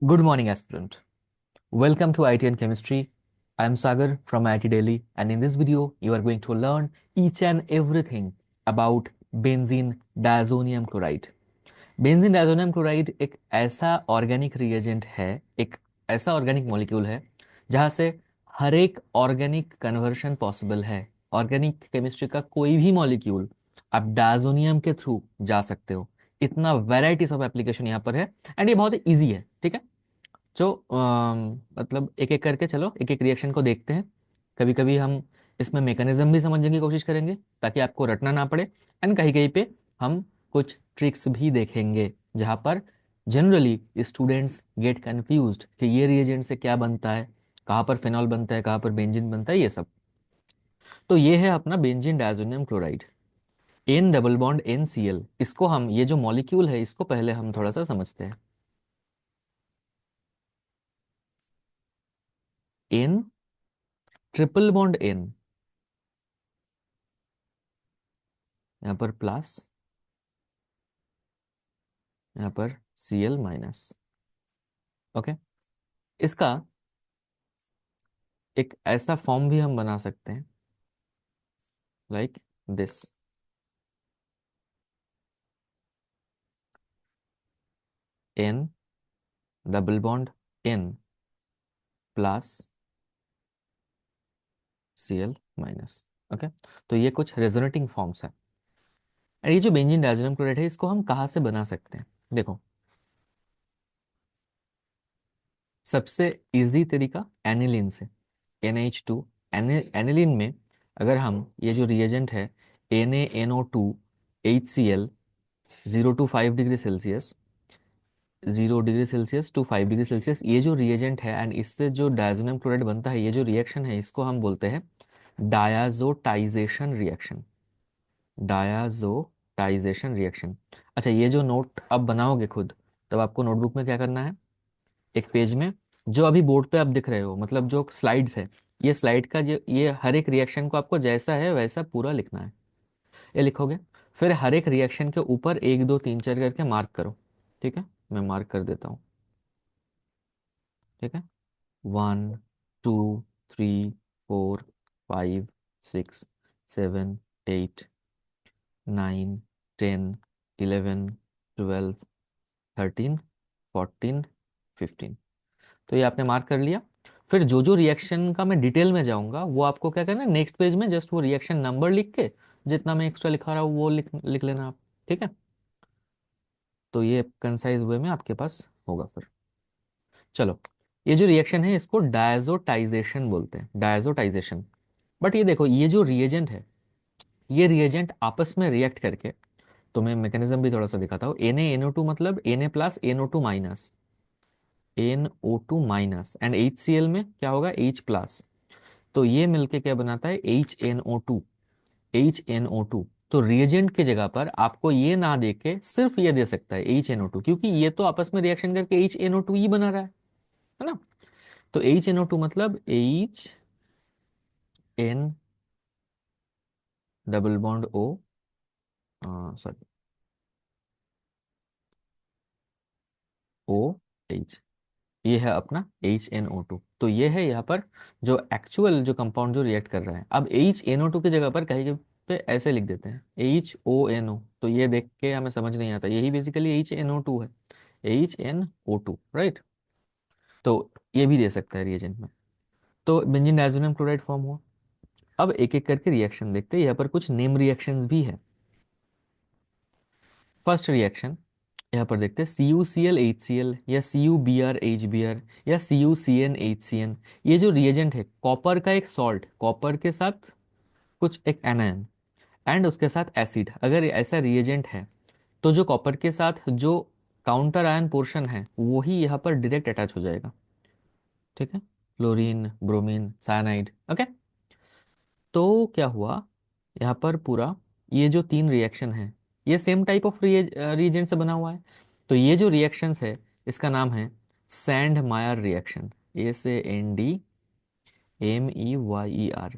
Good morning, aspirant. Welcome to IT and Chemistry. I am Sagar from IT Delhi, and in this video, you are going to learn each and everything about benzene diazonium chloride. Benzene diazonium chloride एक ऐसा organic reagent है, एक ऐसा organic molecule है जहाँ से हर एक organic conversion possible है। ऑर्गेनिक केमिस्ट्री का कोई भी मॉलिक्यूल आप डायजोनियम के थ्रू जा सकते हो। इतना वैराइटीज ऑफ एप्लीकेशन यहाँ पर है एंड ये बहुत इजी है। ठीक है, जो मतलब एक एक करके चलो एक एक रिएक्शन को देखते हैं। कभी कभी हम इसमें मैकेनिज्म भी समझने की कोशिश करेंगे ताकि आपको रटना ना पड़े, एंड कहीं कहीं पे हम कुछ ट्रिक्स भी देखेंगे जहाँ पर जनरली स्टूडेंट्स गेट कंफ्यूज्ड कि ये रिएजेंट से क्या बनता है, कहाँ पर फिनॉल बनता है, कहाँ पर बेंजीन बनता है, ये सब। तो ये है अपना benzene diazonium chloride, N double bond N C L. इसको हम, ये जो मॉलिक्यूल है इसको पहले हम थोड़ा सा समझते हैं। एन ट्रिपल बॉन्ड एन, यहाँ पर प्लस, यहाँ पर Cl माइनस। ओके, इसका एक ऐसा फॉर्म भी हम बना सकते हैं like this. N double bond N plus Cl minus. Okay, तो ये कुछ रेजोनेटिंग फॉर्म्स है। और ये जो बेंजीन डायजोनियम क्लोराइड है इसको हम कहाँ से बना सकते हैं? देखो, सबसे इजी तरीका एनिलीन से, NH2। एनिलीन में अगर हम ये जो रिएजेंट है NaNO2 HCl 0 to 5 degree Celsius, 0 degree Celsius to 5 degree Celsius, ये जो रिएजेंट है एंड इससे जो डायजोनियम क्लोराइड बनता है, ये जो रिएक्शन है इसको हम बोलते हैं डायाजोटाइजेशन रिएक्शन। डायाजोटाइजेशन रिएक्शन। अच्छा, ये जो नोट अब बनाओगे खुद, तब आपको नोटबुक में क्या करना है, एक पेज में जो अभी बोर्ड पे आप दिख रहे हो, मतलब जो स्लाइड्स है, ये स्लाइड का जो ये हर एक रिएक्शन को आपको जैसा है वैसा पूरा लिखना है। ये लिखोगे, फिर हर एक रिएक्शन के ऊपर 1 2 3 4 करके मार्क करो। ठीक है, मैं मार्क कर देता हूँ। ठीक है, 1 2 3 4 5 6 7 8 9 10 11 12 13 14 15। तो ये आपने मार्क कर लिया। फिर जो जो रिएक्शन का मैं डिटेल में जाऊंगा वो आपको क्या करना है, नेक्स्ट पेज में जस्ट वो रिएक्शन नंबर लिख के जितना मैं एक्स्ट्रा लिखा रहा हूँ वो लिख लिख लेना आप। ठीक है, तो ये कंसाइज वे में आपके पास होगा। फिर चलो, ये जो रिएक्शन है इसको डायजोटाइजेशन बोलते हैं, डायजोटाइजेशन। बट ये देखो, ये जो रिएजेंट है, ये रिएजेंट आपस में रिएक्ट करके, तो मैं मैकेनिज्म भी थोड़ा सा दिखाता हूँ। Na NO2 मतलब Na+NO2-, NO2- एंड HCl में क्या होगा, H+। तो ये मिलके क्या बनाता है, HNO2। HNO2 तो रिएजेंट की जगह पर आपको ये ना दे के सिर्फ ये दे सकता है HNO2, क्योंकि ये तो आपस में रिएक्शन करके HNO2 ही बना रहा है ना। तो HNO2 मतलब HN double bond O, sorry, OH, ये है अपना HNO2। तो ये है यहाँ पर जो एक्चुअल जो कंपाउंड जो रिएक्ट कर रहा है। अब HNO2 की जगह पर कहीं पे ऐसे लिख देते हैं HONO, तो ये देख के हमें समझ नहीं आता, यही बेसिकली HNO2 है, HNO2, राइट। तो ये भी दे सकता है रिएजेंट में। तो बेंजीन डायजोनियम क्लोराइड फॉर्म हुआ। अब एक एक करके रिएक्शन देखते हैं, यहाँ पर कुछ नेम रिएक्शंस भी है। फर्स्ट रिएक्शन यहाँ पर देखते हैं CuCl HCl या CuBr HBr या CuCN HCN। ये जो रिएजेंट है कॉपर का एक सॉल्ट, कॉपर के साथ कुछ एक एनायन एंड उसके साथ एसिड, अगर ऐसा रिएजेंट है तो जो कॉपर के साथ जो काउंटर आयन पोर्शन है वो ही यहाँ पर डायरेक्ट अटैच हो जाएगा। ठीक है, क्लोरीन ब्रोमीन साइनाइड। ओके, तो क्या हुआ यहाँ पर पूरा, ये जो तीन रिएक्शन है ये सेम टाइप ऑफ रिएजेंट से बना हुआ है। तो ये जो रिएक्शंस है इसका नाम है सैंड मायर रिएक्शन, SANDMEYER,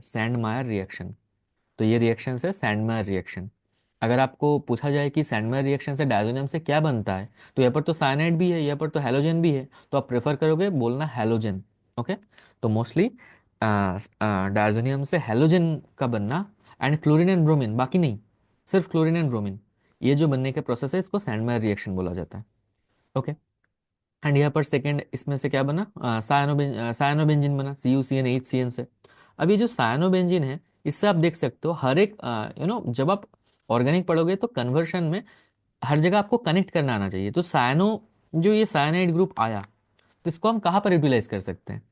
सैंड मायर रिएक्शन। तो ये रिएक्शन है सैंड मायर रिएक्शन। अगर आपको पूछा जाए कि सैंडमेयर रिएक्शन से डायजोनियम से क्या बनता है, तो यहाँ पर तो साइनाइड भी है, यहाँ पर तो हैलोजन भी है, तो आप प्रेफर करोगे बोलना हैलोजन। ओके, तो मोस्टली डायजोनियम से हैलोजन का बनना एंड क्लोरीन एंड ब्रोमीन, बाकी नहीं, सिर्फ क्लोरीन एंड ब्रोमीन, ये जो बनने का प्रोसेस है इसको सैंडमेयर रिएक्शन बोला जाता है। ओके, एंड यहाँ पर सेकेंड इसमें से क्या बना, सायनोबेंजीन बना, CuCN8CN से। अब ये जो सायनोबेंजीन है, इससे आप देख सकते हो हर एक जब आप ऑर्गेनिक पढ़ोगे तो कन्वर्शन में हर जगह आपको कनेक्ट करना आना चाहिए। तो सायनो, जो ये सायनाइड ग्रुप आया, तो इसको हम कहाँ पर यूटिलाइज कर सकते हैं?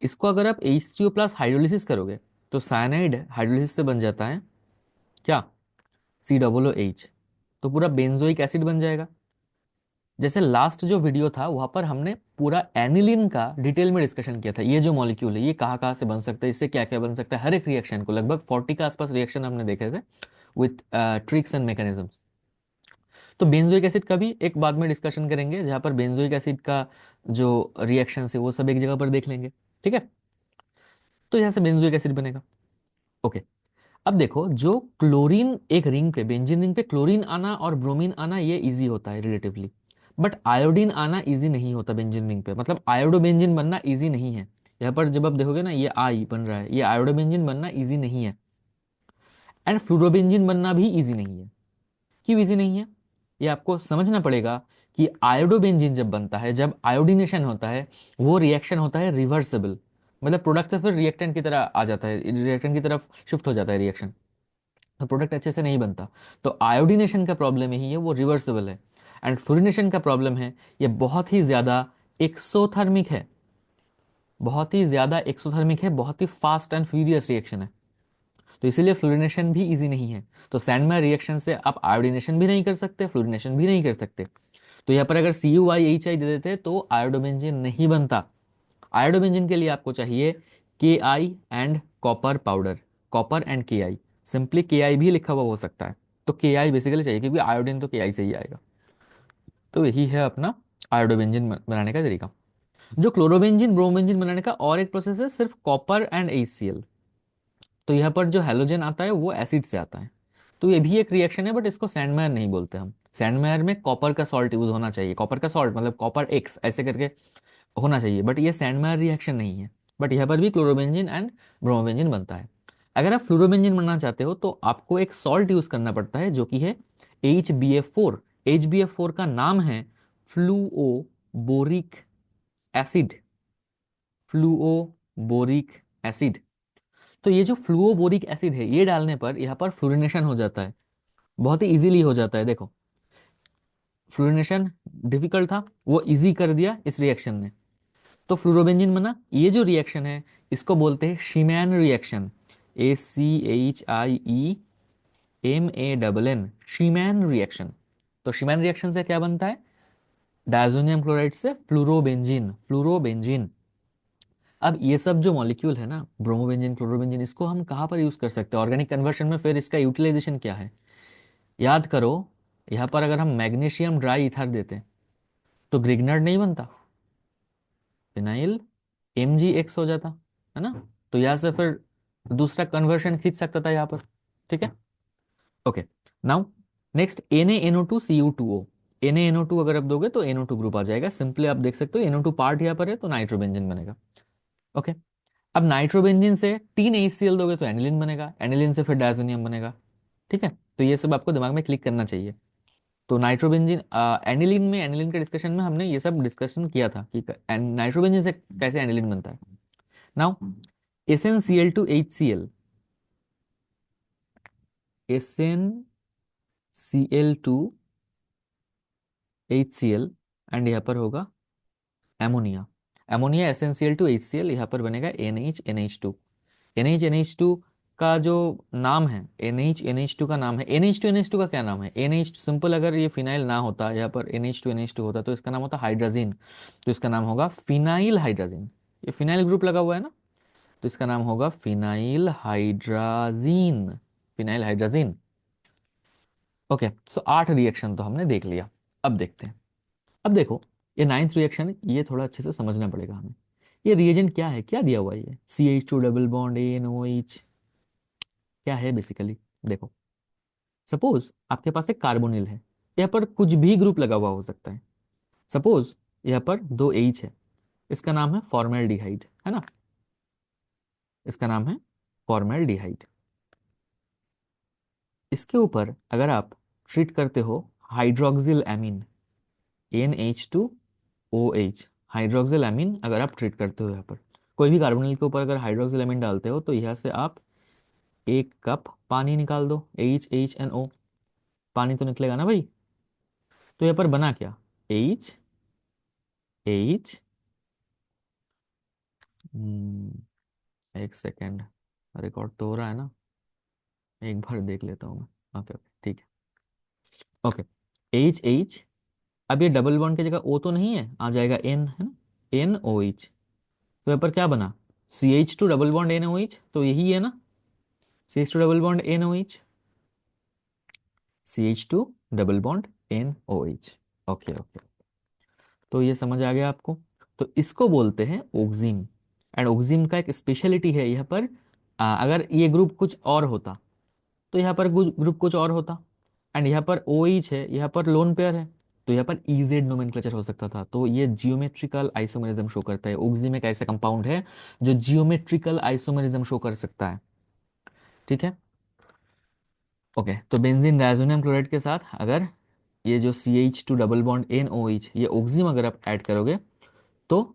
इसको अगर आप HCO प्लस हाइड्रोलिसिस करोगे तो सायनाइड हाइड्रोलिसिस से बन जाता है क्या, COOH, तो पूरा बेंजोइक एसिड बन जाएगा। जैसे लास्ट जो वीडियो था वहां पर हमने पूरा एनिलीन का डिटेल में डिस्कशन किया था, ये जो मॉलिक्यूल है ये कहाँ कहाँ से बन सकता है, इससे क्या क्या बन सकता है, हर एक रिएक्शन को, लगभग 40 के आसपास रिएक्शन हमने देखे थे विथ ट्रिक्स एंड मैकेनिज्म्स। तो बेंजोइक एसिड का भी एक बाद में डिस्कशन करेंगे, जहाँ पर बेंजोइक एसिड का जो रिएक्शन है वो सब एक जगह पर देख लेंगे। ठीक है, तो यहाँ से बेंजोइक एसिड बनेगा। ओके, अब देखो, जो क्लोरीन एक रिंग पे, बेंजीन रिंग पे क्लोरीन आना और ब्रोमीन आना ये इजी होता है रिलेटिवली, बट आयोडीन आना इजी नहीं होता बेंजीन रिंग पे, मतलब आयोडोबेंजीन बनना इजी नहीं है। यहाँ पर जब आप देखोगे ना, ये आई बन रहा है, ये आयोडोबेंजीन बनना इजी नहीं है, एंड फ्लोरोबेंजीन बनना भी इजी नहीं है। क्यों इजी नहीं है, ये आपको समझना पड़ेगा कि आयोडोबेंजीन जब बनता है, जब आयोडीनेशन होता है, वो रिएक्शन होता है रिवर्सिबल, मतलब प्रोडक्ट से फिर रिएक्टेंट की तरह आ जाता है, रिएक्टेंट की तरफ शिफ्ट हो जाता है रिएक्शन, तो प्रोडक्ट अच्छे से नहीं बनता। तो आयोडीनेशन का प्रॉब्लम यही है, वो रिवर्सिबल है। एंड फ्लोरिनेशन का प्रॉब्लम है, ये बहुत ही ज़्यादा एक्सोथर्मिक है, बहुत ही ज़्यादा एक्सोथर्मिक है, बहुत ही फास्ट एंड फ्यूरियस रिएक्शन है, तो इसीलिए फ्लोरिनेशन भी इजी नहीं है। तो सैंडमेयर रिएक्शन से आप आयोडीनेशन भी नहीं कर सकते, फ्लोरिनेशन भी नहीं कर सकते। तो यहाँ पर अगर CuIHI दे देते तो आयोडोबेंजीन नहीं बनता। आयोडोबेंजीन के लिए आपको चाहिए KI and copper powder, copper and KI, simply KI भी लिखा हुआ हो सकता है, तो KI बेसिकली चाहिए, क्योंकि आयोडीन तो KI से ही आएगा। तो यही है अपना आयोडोबेंजीन बनाने का तरीका। जो क्लोरोबेंजीन ब्रोमोबेंजीन बनाने का और एक प्रोसेस है, सिर्फ कॉपर एंड HCl। तो यहाँ पर जो हैलोजन आता है वो एसिड से आता है, तो ये भी एक रिएक्शन है, बट इसको सैंडमेयर नहीं बोलते हम। सैंडमेयर में कॉपर का सॉल्ट यूज होना चाहिए, कॉपर का सॉल्ट मतलब कॉपर X ऐसे करके होना चाहिए, बट ये सैंडमेयर रिएक्शन नहीं है। बट यहाँ पर भी क्लोरोबेंजीन एंड ब्रोमोबेंजीन बनता है। अगर आप फ्लोरोबेंजीन बनना चाहते हो तो आपको एक सॉल्ट यूज करना पड़ता है, जो कि है HBF4। HBF4 का नाम है फ्लूओबोरिक एसिड, फ्लूओबोरिक एसिड। तो ये जो फ्लूओबोरिक एसिड है, ये डालने पर यहाँ पर फ्लोरिनेशन हो जाता है, बहुत ही इजीली हो जाता है। देखो, फ्लोरिनेशन डिफिकल्ट था, वो इजी कर दिया इस रिएक्शन ने, तो फ्लोरोबेंजीन बना। ये जो रिएक्शन है इसको बोलते हैं शीमैन रिएक्शन, ACHIEMANN, शीमैन रिएक्शन। तो शीमैन रिएक्शन से क्या बनता है, डायजोनियम क्लोराइड से फ्लोरोबेंजीन, फ्लोरोबेंजीन। अब ये सब जो मॉलिक्यूल है ना, ब्रोमोबेंजीन क्लोरोबेंजीन, इसको हम कहाँ पर यूज कर सकते हैं ऑर्गेनिक कन्वर्शन में, फिर इसका यूटिलाइजेशन क्या है? याद करो, यहाँ पर अगर हम मैग्नीशियम ड्राई ईथर देते तो ग्रिग्नर्ड नहीं बनता, फिनाइल MgX हो जाता है ना, तो यहाँ से फिर दूसरा कन्वर्शन खींच सकता था यहाँ पर। ठीक है, okay. Now next NaNO2Cu2O, NaNO2 अगर आप दोगे तो NO2 ग्रुप आ जाएगा, सिंपली आप देख सकते हो NO2 पार्ट यहाँ पर है तो नाइट्रोबेंजीन बनेगा। ओके, अब नाइट्रोबेंजीन से 3 HCl दोगे तो एनिलीन बनेगा, एनिलीन से फिर डायजोनियम बनेगा। ठीक है, तो ये सब आपको दिमाग में क्लिक करना चाहिए। तो नाइट्रोबेंजीन एनिलीन में, एनिलीन के डिस्कशन में हमने ये सब डिस्कशन किया था कि नाइट्रोबेंजीन से कैसे एनिलीन बनता है। नाउ SnCl2HCl, SnCl2HCl, एंड यहाँ पर होगा एमोनिया, एमोनिया SnCl2HCl, यहाँ पर बनेगा NHNH2। NHNH2 का जो नाम है, NHNH2 का नाम है, NH2NH2 का क्या नाम है? NH2 सिंपल, अगर ये फिनाइल ना होता, यहाँ पर NH2NH2 होता तो इसका नाम होता हाइड्राजीन, तो इसका नाम होगा फिनाइल हाइड्राजीन। ये फिनाइल ग्रुप लगा हुआ है ना, तो इसका नाम होगा phenyl hydrazine, phenyl hydrazine. Okay, so 8 reaction तो हमने देख लिया। अब देखते हैं, अब देखो, ये 9th रिएक्शन, ये थोड़ा अच्छे से समझना पड़ेगा हमें। ये रिएजेंट क्या है, क्या दिया हुआ है ये, CH2 डबल बॉन्ड ANOH, क्या है बेसिकली? देखो, सपोज आपके पास एक कार्बोनिल है, यहाँ पर कुछ भी ग्रुप लगा हुआ हो सकता है। सपोज यहाँ पर दो एच है, इसका नाम है फॉर्मेल्डिहाइड, है ना, इसका नाम है फॉर्मेल्डिहाइड। इसके ऊपर अगर आप ट्रीट करते हो hydroxyl amine, NH2OH, hydroxyl amine अगर आप ट्रीट करते हो, यहाँ पर कोई भी कार्बोनिल के ऊपर अगर हाइड्रोक्सिल एमीन डालते हो तो यहाँ से आप 1 कप पानी निकाल दो, HNO, पानी तो निकलेगा ना भाई। तो यहाँ पर बना क्या, H H, एक सेकेंड, रिकॉर्ड तो हो रहा है ना, एक बार देख लेता हूँ मैं। ओके ओके ठीक है, ओके, H, अब ये डबल बॉन्ड की जगह O तो नहीं है, आ जाएगा N, है ना, NOH। तो यहाँ पर क्या बना, CH2 डबल बॉन्ड NOH, तो यही है ना, CH2 double bond NOH, CH2 double bond NOH। Okay okay, तो ये समझ आ गया आपको। तो इसको बोलते हैं ओक्सिम, एंड ओक्सिम का एक स्पेशलिटी है यहाँ पर, अगर ये ग्रुप कुछ और होता तो यहाँ पर ग्रुप कुछ और होता, एंड यहाँ पर OH है, यहाँ पर लोन पेयर है, तो यहाँ पर इजेड नोमेनक्लेचर हो सकता था। तो ये जियोमेट्रिकल आइसोमेरिज्म शो करता है, ओक्सिम एक ऐसा कंपाउंड है जो जियोमेट्रिकल आइसोमेरिज्म शो कर सकता है, ठीक है। ओके, तो बेंजीन डायजोनियम क्लोराइड के साथ अगर ये जो CH2 डबल बॉन्ड NOH, ये ओक्सिम अगर आप ऐड करोगे तो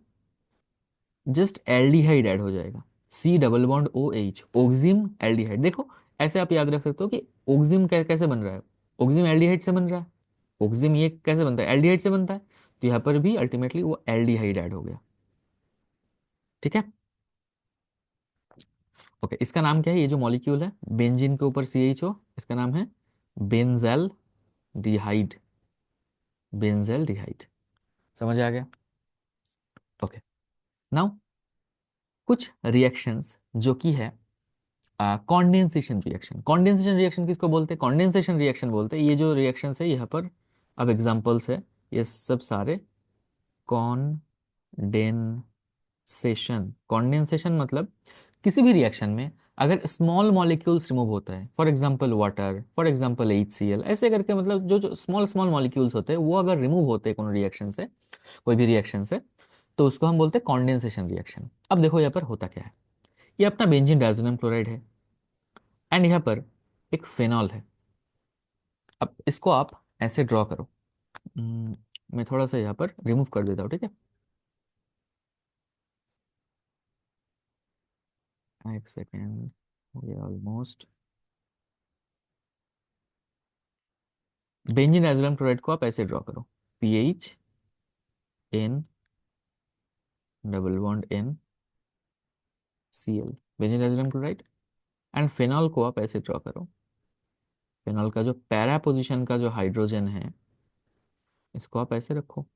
जस्ट एल्डिहाइड ऐड हो जाएगा, C double bond OH, oxime aldehyde. देखो ऐसे आप याद रख सकते हो कि ओक्सिम कैसे बन रहा है, ओक्सिम एल्डिहाइड से बन रहा है, ओक्सिम ये कैसे बनता है, एल्डिहाइड से बनता है, तो यहाँ पर भी अल्टीमेटली वो एल्डिहाइड ऐड हो गया, ठीक है। ओके, इसका नाम क्या है, ये जो मॉलिक्यूल है बेंजीन के ऊपर CHO, इसका नाम है बेंजल डिहाइड, बेंजल डिहाइड, समझ आ गया। ओके, नाउ कुछ रिएक्शंस जो कि है कॉन्डेंसेशन रिएक्शन। कॉन्डेंसेशन रिएक्शन किसको बोलते हैं, कॉन्डेंसेशन रिएक्शन बोलते हैं ये जो रिएक्शंस है यहाँ पर, अब एग्जांपल्स है ये सब सारे, कॉन्डेंसेशन, कॉन्डेंसेशन मतलब किसी भी रिएक्शन में अगर स्मॉल मॉलिक्यूल्स रिमूव होता है, for example water, for example HCl, ऐसे करके मतलब जो जो स्मॉल स्मॉल मॉलिक्यूल्स होते हैं वो अगर रिमूव होते हैं कोनो रिएक्शन से, कोई भी रिएक्शन से, तो उसको हम बोलते हैं कॉन्डेंसेशन रिएक्शन। अब देखो यहाँ पर होता क्या है, ये अपना बेंजीन डायजोनियम क्लोराइड है, एंड यहाँ पर एक फेनॉल है। अब इसको आप ऐसे ड्रॉ करो, मैं थोड़ा सा यहाँ पर रिमूव कर देता हूँ, ठीक है, एक सेकेंड, हो गया ऑलमोस्ट। बेंजीन डायजोनियम क्लोराइड को आप ऐसे ड्रॉ करो, PH, N double bond NCl, benzene diazonium chloride, and phenol को आप ऐसे ड्रॉ करो, फेनॉल का जो पैरा पोजिशन का जो हाइड्रोजन है इसको आप ऐसे रखो।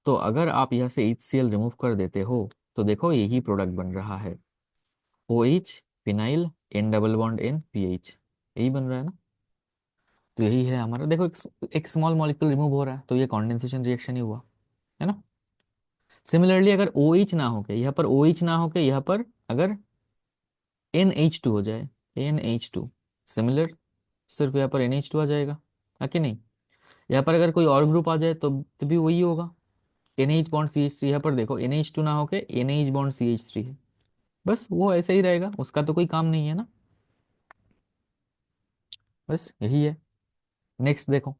तो अगर आप यहाँ से HCl रिमूव कर देते हो तो देखो यही प्रोडक्ट बन रहा है, OH phenyl N double bond N PH, यही बन रहा है ना। तो यही है हमारा, देखो एक स्मॉल मॉलिक्यूल रिमूव हो रहा है तो ये कॉन्डेंसेशन रिएक्शन ही हुआ, है ना। सिमिलरली अगर OH ना होके यहाँ पर, OH ना होके यहाँ पर अगर NH2 हो जाए, NH2, सिमिलर, सिर्फ यहाँ पर NH2 आ जाएगा, है कि नहीं। यहाँ पर अगर कोई और ग्रुप आ जाए तो भी वही होगा, NH बॉन्ड CH3, यहाँ पर देखो NH2 ना होके NH बॉन्ड CH3 है, बस वो ऐसे ही रहेगा, उसका तो कोई काम नहीं है ना, बस यही है। नेक्स्ट देखो,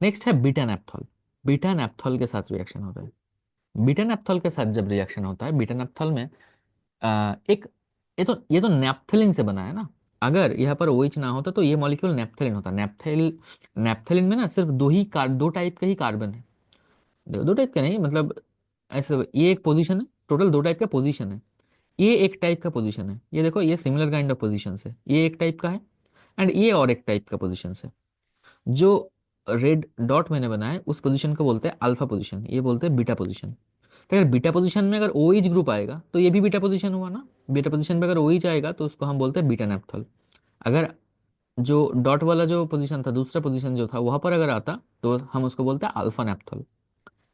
नेक्स्ट है बीटा नैप्थॉल। बीटा नैप्थॉल के साथ रिएक्शन होता है, बीटा नैप्थॉल के साथ जब रिएक्शन होता है, बीटा नैप्थॉल में एक, ये तो नैप्थेलिन से बना है ना, अगर यहाँ पर OH ना होता तो ये मॉलिक्यूल नैप्थेलिन होता, नैप्थेलिन में ना सिर्फ दो टाइप के ही कार्बन है, दो टाइप के नहीं, मतलब ऐसे ये एक पोजीशन है, टोटल दो टाइप का पोजीशन है, ये एक टाइप का पोजीशन है, ये देखो ये सिमिलर काइंड ऑफ पोजीशन है, ये एक टाइप का है, एंड ये और एक टाइप का पोजीशन है। जो रेड डॉट मैंने बनाया उस पोजीशन को बोलते हैं अल्फा पोजीशन, ये बोलते हैं बीटा पोजीशन। तो अगर बीटा पोजीशन में अगर OH ग्रुप आएगा तो ये भी बीटा पोजीशन हुआ ना, बीटा पोजीशन पे अगर OH आएगा तो उसको हम बोलते हैं बीटा नैप्थॉल। अगर जो डॉट वाला जो पोजीशन था, दूसरा पोजीशन जो था वहां पर अगर आता तो हम उसको बोलते हैं अल्फा नैप्थॉल।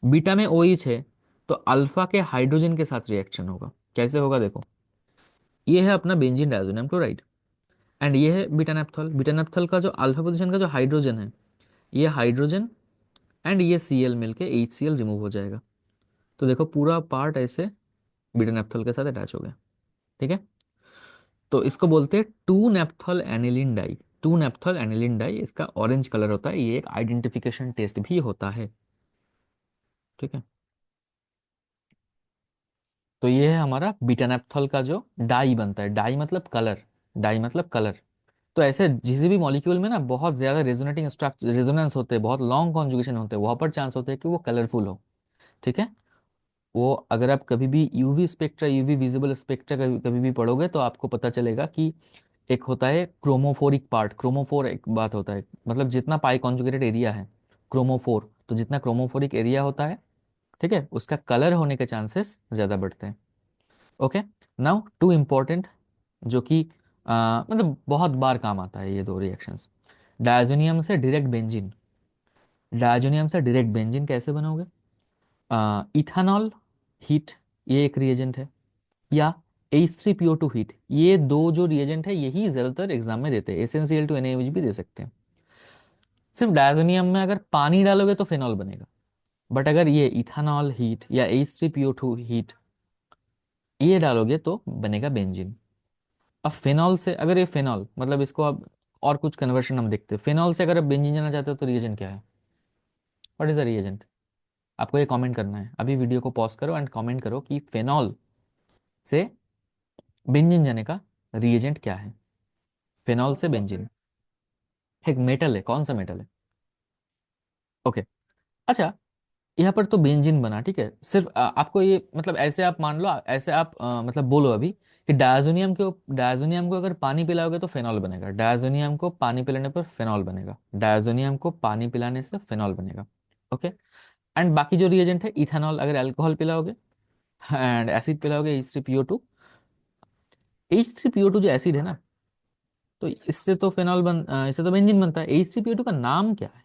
बीटा में OH है तो अल्फा के हाइड्रोजन के साथ रिएक्शन होगा, कैसे होगा देखो, ये है अपना बेंजीन डायजोनियम क्लोराइड, एंड ये है बीटा नेप्थॉल। बीटा नेप्थॉल का जो अल्फा पोजीशन का जो हाइड्रोजन है, ये हाइड्रोजन एंड ये Cl मिलके HCl रिमूव हो जाएगा। तो देखो पूरा पार्ट ऐसे बीटा नेप्थॉल के साथ अटैच हो गया। ठीक है, तो इसको बोलते हैं two naphthol aniline dye. Two naphthol aniline dye, इसका ऑरेंज कलर होता है, ये एक आइडेंटिफिकेशन टेस्ट भी होता है। ठीक है, तो ये है हमारा बीटा नेप्थॉल का जो डाई बनता है। डाई मतलब कलर, डाई मतलब कलर। तो ऐसे किसी भी मॉलिक्यूल में ना बहुत ज्यादा रेजोनेटिंग स्ट्रक्चर, रेजोनेंस होते हैं, बहुत लॉन्ग कॉन्जुगेशन होते हैं, वहां पर चांस होते हैं कि वो कलरफुल हो। ठीक है, वो अगर आप कभी भी UV spectra, UV visible spectra कभी कभी भी पढ़ोगे तो आपको पता चलेगा कि एक होता है क्रोमोफोरिक पार्ट। क्रोमोफोर एक बात होता है, मतलब जितना पाई कॉन्जुगेटेड एरिया है क्रोमोफोर, तो जितना क्रोमोफोरिक एरिया होता है, ठीक है, उसका कलर होने के चांसेस ज्यादा बढ़ते हैं। ओके, नाउ टू इम्पोर्टेंट, जो कि मतलब बहुत बार काम आता है ये दो रिएक्शंस। डायजोनियम से डायरेक्ट बेंजीन। डायजोनियम से डायरेक्ट बेंजीन कैसे बनाओगे? इथानॉल हीट, ये एक रिएजेंट है, या H3PO2 हीट, ये दो जो रिएजेंट है यही ज्यादातर एग्जाम में देते हैं। SnCl2NaOH भी दे सकते हैं। सिर्फ डायजोनियम में अगर पानी डालोगे तो फेनॉल बनेगा, बट अगर ये इथानॉल हीट या H3PO2 हीट ये डालोगे तो बनेगा बेंजीन। अब फेनॉल से, अगर ये फेनॉल मतलब इसको अब और कुछ कन्वर्शन हम देखते हैं, फेनॉल से अगर आप बेंजीन जाना चाहते हो तो रिएजेंट क्या है? What is the reagent? आपको ये कमेंट करना है, अभी वीडियो को पॉज करो एंड कमेंट करो कि फेनॉल से बेंजीन जाने का रिएजेंट क्या है। फेनॉल से बेंजीन एक मेटल है, कौन सा मेटल है? ओके, अच्छा, यहाँ पर तो बेंजीन बना, ठीक है। सिर्फ आपको ये मतलब ऐसे आप मान लो, ऐसे आप मतलब बोलो अभी कि डायजोनियम को अगर पानी पिलाओगे तो फेनॉल बनेगा। डायजोनियम को पानी पिलाने पर फेनॉल बनेगा। डायजोनियम को पानी पिलाने से फेनॉल बनेगा। ओके, एंड बाकी जो रिएजेंट है, इथेनॉल अगर अल्कोहल पिलाओगे एंड एसिड पिलाओगे H3PO2, H3PO2 जो एसिड है ना, तो इससे तो इससे तो बेंजीन बनता है। H3PO2 का नाम क्या है?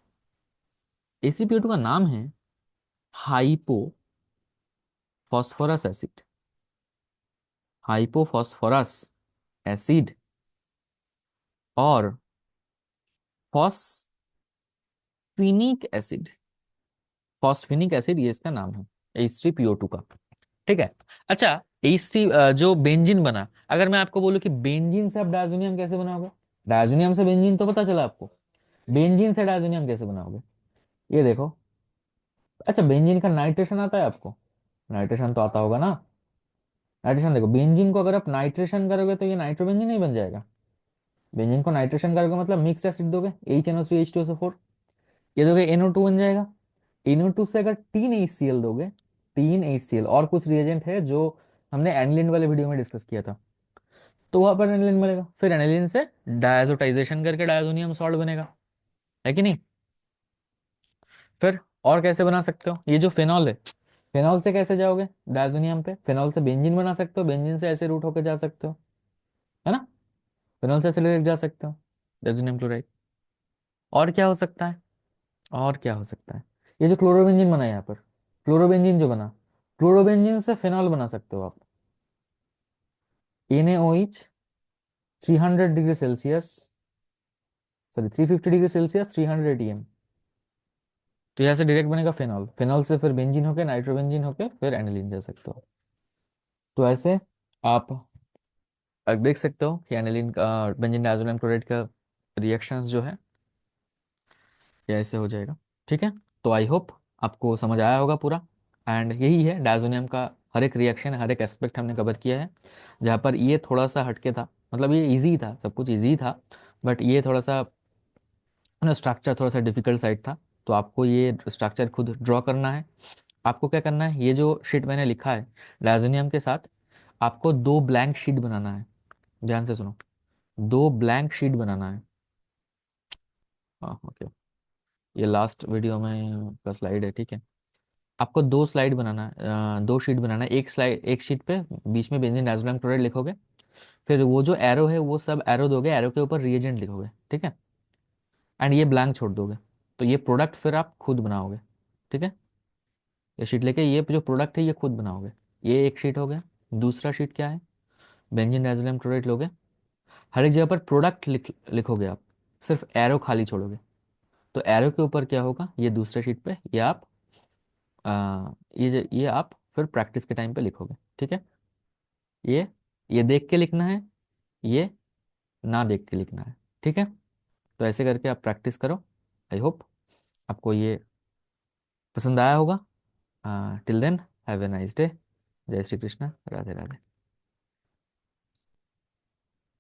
H3PO2 का नाम है hypo phosphorous acid. Hypophosphorous acid और फॉस्फिनिक एसिड। फॉस्फिनिक एसिड ये इसका नाम है, H3PO2 का। ठीक है, अच्छा, जो बेंजीन बना, अगर मैं आपको बोलूं कि बेंजीन से आप डायजोनियम कैसे बनाओगे? डायजोनियम से बेंजीन तो पता चला आपको, बेंजीन से डायजोनियम कैसे बनाओगे? ये देखो, अच्छा, बेंजीन का नाइट्रेशन आता है आपको? नाइट्रेशन तो आता होगा ना। नाइट्रेशन देखो, बेंजीन को अगर आप नाइट्रेशन करोगे तो ये नाइट्रोबेंजीन नहीं बन जाएगा। बेंजीन को नाइट्रेशन करोगे मतलब मिक्स एसिड दोगे, HNO3H2SO4, ये दोगे NO2 बन जाएगा। NO2 से अगर 3 HCl दोगे, 3 HCl, और कुछ रिएजेंट है जो हमने एनिलीन वाले वीडियो में डिस्कस किया था, तो वहां पर एनिलीन बनेगा। फिर एनिलीन से डायजोटाइजेशन करके डायजोनियम सॉल्ट बनेगा, है कि नहीं? फिर और कैसे बना सकते हो? ये जो फेनॉल है, फेनॉल से कैसे जाओगे डायजोनियम पे? फेनॉल से बेंजीन बना सकते हो, बेंजीन से ऐसे रूट होकर जा सकते हो, है ना? फेनॉल से ऐसे लेके जा सकते हो डायजोनियम क्लोराइड। और क्या हो सकता है? और क्या हो सकता है? ये जो क्लोरोबेंजीन बना है यहाँ पर, क्लोरोबेंजीन जो बना, क्लोरोबेंजीन से फेनॉल बना सकते हो आप। NaOH 300 degree Celsius, sorry 350 degree Celsius, 300 atm, तो यहाँ से डायरेक्ट बनेगा फेनॉल। फेनॉल से फिर बेंजीन होके, नाइट्रोबेंजीन होके फिर एनिलीन जा सकते हो। तो ऐसे आप देख सकते हो कि एनिलीन का, बेंजीन डायजोनियम क्लोराइड का रिएक्शंस जो है ये ऐसे हो जाएगा। ठीक है, तो आई होप आपको समझ आया होगा पूरा। एंड यही है डायजोनियम का हर एक रिएक्शन, हर एक एस्पेक्ट हमने कवर किया है। जहाँ पर ये थोड़ा सा हटके था, मतलब ये इजी था, सब कुछ इजी था, बट ये थोड़ा सा ना स्ट्रक्चर थोड़ा सा डिफिकल्ट साइड था। तो आपको ये स्ट्रक्चर खुद ड्रॉ करना है। आपको क्या करना है, ये जो शीट मैंने लिखा है डायजोनियम के साथ, आपको दो ब्लैंक शीट बनाना है। ध्यान से सुनो, दो ब्लैंक शीट बनाना है। हाँ ओके, ये लास्ट वीडियो में का स्लाइड है, ठीक है। आपको दो स्लाइड बनाना है, दो शीट बनाना है। एक स्लाइड, एक शीट पे बीच में बेंजीन डायजोनियम क्लोराइड लिखोगे, फिर वो जो एरो है वो सब एरो दोगे, एरो के ऊपर रिएजेंट लिखोगे, ठीक है, एंड ये ब्लैंक छोड़ दोगे। तो ये प्रोडक्ट फिर आप खुद बनाओगे, ठीक है। ये शीट लेके ये जो प्रोडक्ट है ये खुद बनाओगे। ये एक शीट हो गया। दूसरा शीट क्या है? बेंजीन डायजोनियम क्लोराइड लोगे, हर एक जगह पर प्रोडक्ट लिखोगे आप, सिर्फ एरो खाली छोड़ोगे। तो एरो के ऊपर क्या होगा, ये दूसरे शीट पे ये आप ये आप फिर प्रैक्टिस के टाइम पे लिखोगे, ठीक है। ये ये देख के लिखना है, ये ना देख के लिखना है, ठीक है। तो ऐसे करके आप प्रैक्टिस करो। आई होप आपको ये पसंद आया होगा। Till then have a nice day. जय श्री कृष्ण, राधे राधे।